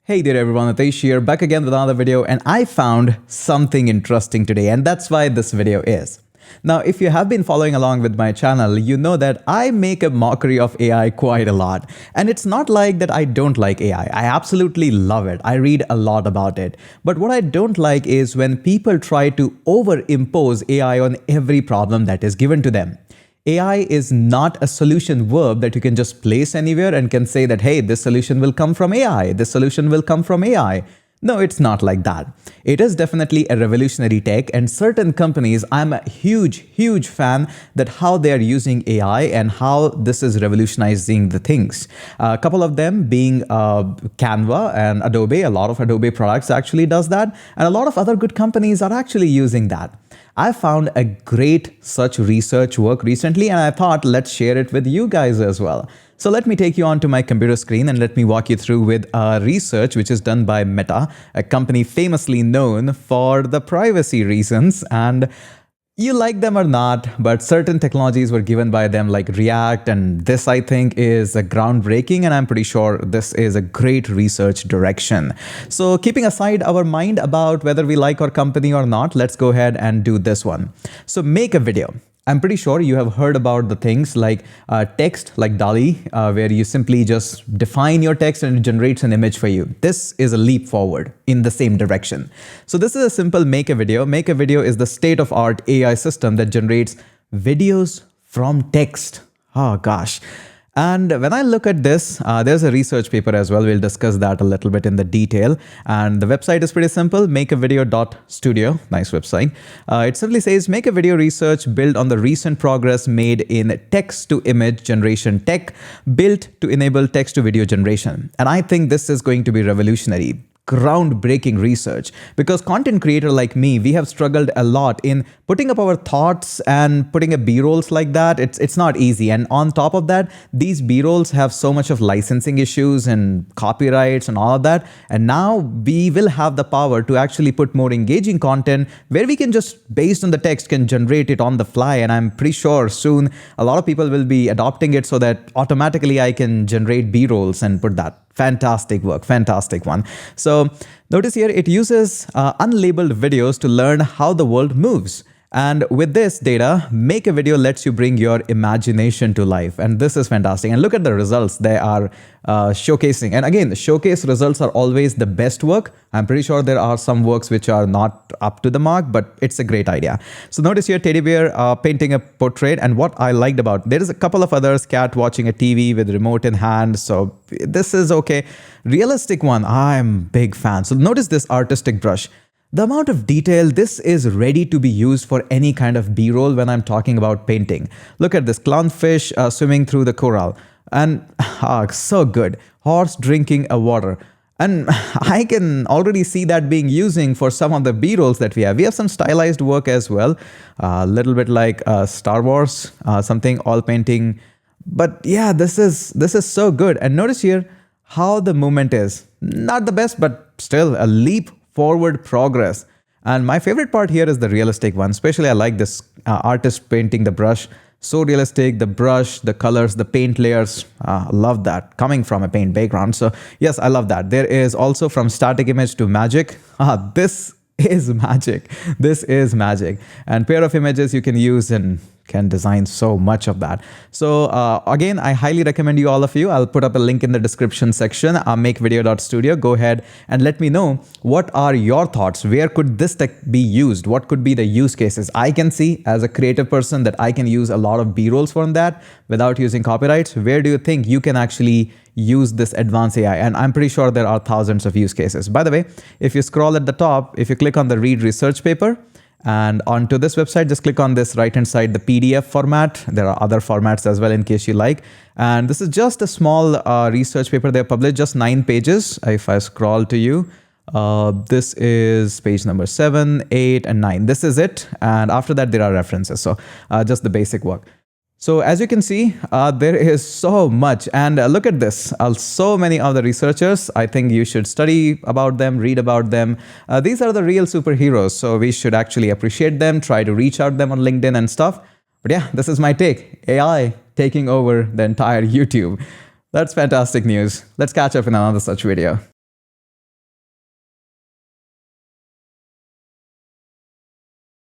Hey there everyone, Nitesh here, back again with another video, and I found something interesting today, and that's why this video is. Now, if you have been following along with my channel, you know that I make a mockery of AI quite a lot. And it's not like that I don't like AI. I absolutely love it. I read a lot about it. But what I don't like is when people try to overimpose AI on every problem that is given to them. AI is not a solution verb that you can just place anywhere and can say that, hey, this solution will come from AI, this solution will come from AI. No, it's not like that. It is definitely a revolutionary tech, and certain companies, I'm a huge fan that how they are using AI and how this is revolutionizing the things. A couple of them being Canva and Adobe. A lot of Adobe products actually does that, and a lot of other good companies are actually using that. I found a great such research work recently, and I thought let's share it with you guys as well. So let me take you onto my computer screen and let me walk you through with research which is done by Meta, a company famously known for the privacy reasons. And you like them or not, but certain technologies were given by them like React, and this I think is a groundbreaking, and I'm pretty sure this is a great research direction. So keeping aside our mind about whether we like our company or not, let's go ahead and do this one. So make a video. I'm pretty sure you have heard about the things like text, like DALL-E, where you simply just define your text and it generates an image for you. This is a leap forward in the same direction. So this is a simple make a video. Make a video is the state-of-art AI system that generates videos from text. Oh gosh. And when I look at this, there's a research paper as well. We'll discuss that a little bit in the detail. And the website is pretty simple, makeavideo.studio. Nice website. It simply says, make a video research build on the recent progress made in text-to-image generation tech, built to enable text-to-video generation. And I think this is going to be revolutionary. Groundbreaking research, because content creator like me, we have struggled a lot in putting up our thoughts and putting a B-rolls like that. It's not easy. And on top of that, these B-rolls have so much of licensing issues and copyrights and all of that. And now we will have the power to actually put more engaging content where we can just, based on the text, can generate it on the fly. And I'm pretty sure soon a lot of people will be adopting it so that automatically I can generate B-rolls and put that. Fantastic work, fantastic one. So notice here it uses unlabeled videos to learn how the world moves. And with this data, make a video lets you bring your imagination to life. And this is fantastic. And look at the results they are showcasing. And again, the showcase results are always the best work. I'm pretty sure there are some works which are not up to the mark, but it's a great idea. So notice here, teddy bear painting a portrait. And what I liked about, there is a couple of others, cat watching a TV with remote in hand. So this is okay. Realistic one, I'm big fan. So notice this artistic brush. The amount of detail, this is ready to be used for any kind of B-roll when I'm talking about painting. Look at this clownfish swimming through the coral. And so good. Horse drinking a water. And I can already see that being using for some of the B-rolls that we have. We have some stylized work as well. A little bit like Star Wars, something all painting. But yeah, this is so good. And notice here how the movement is. Not the best, but still a leap forward progress. And my favorite part here is the realistic one. Especially I like this artist painting the brush. So realistic, the brush, the colors, the paint layers. Love that, coming from a paint background. So yes, I love that. There is also from static image to magic. This is magic. This is magic. And pair of images you can use and can design so much of that. So again, I highly recommend you, all of you. I'll put up a link in the description section, makevideo.studio. Go ahead and let me know what are your thoughts. Where could this tech be used? What could be the use cases? I can see as a creative person that I can use a lot of B-rolls from that without using copyrights. Where do you think you can actually use this advanced AI? And I'm pretty sure there are thousands of use cases. By the way, if you scroll at the top, if you click on the read research paper, and onto this website, just click on this right-hand side, the PDF format. There are other formats as well in case you like. And this is just a small research paper they published, just 9 pages. If I scroll to you, this is page number 7, 8, and 9. This is it. And after that, there are references. So just the basic work. So as you can see, there is so much, and look at this. So many of the researchers, I think you should study about them, read about them. These are the real superheroes, so we should actually appreciate them, try to reach out them on LinkedIn and stuff. But yeah, this is my take. AI taking over the entire YouTube. That's fantastic news. Let's catch up in another such video.